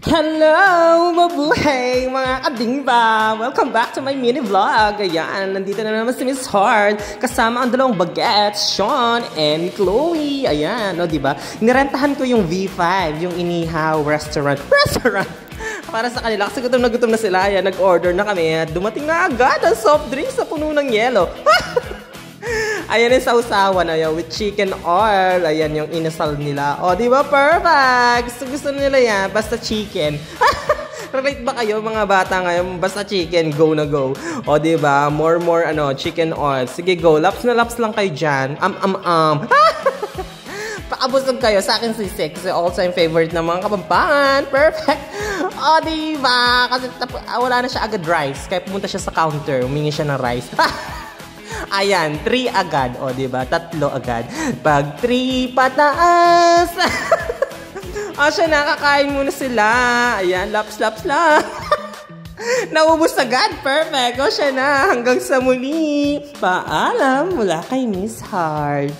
Hello, mabuhay mga kadingba! Welcome back to my mini vlog. Ayan, nandito na naman si Miss Heart kasama ang dalawang bagets, Sean and Chloe. Ayan, no, diba? Nirentahan ko yung V5, yung Inihaw restaurant. Para sa kanila, kasi gutom na sila. Ayan, nag-order na kami at dumating na agad ang soft drink sa puno ng yelo. Ayan yung sausawan na with chicken oil. Ayan yung inasal nila. O, di ba? Perfect! Gusto nila yan. Basta chicken. Relate ba kayo mga bata ngayon? Basta chicken, go na go. O, di ba? More, chicken oil. Sige, go. Laps na laps lang kayo dyan. Paabusog kayo sa akin si Six. All-time favorite ng mga Kapampangan. Perfect! O, di ba? Kasi wala na siya agad rice. Kaya pumunta siya sa counter. Humingi siya ng rice. Ayan, 3 agad. O, diba? 3 agad. Pag 3 pataas. O, siya, nakakain muna sila. Ayan, laps lang. Naubos agad. Perfect. O, siya na. Hanggang sa muli. Paalam mula kay Miss Heart.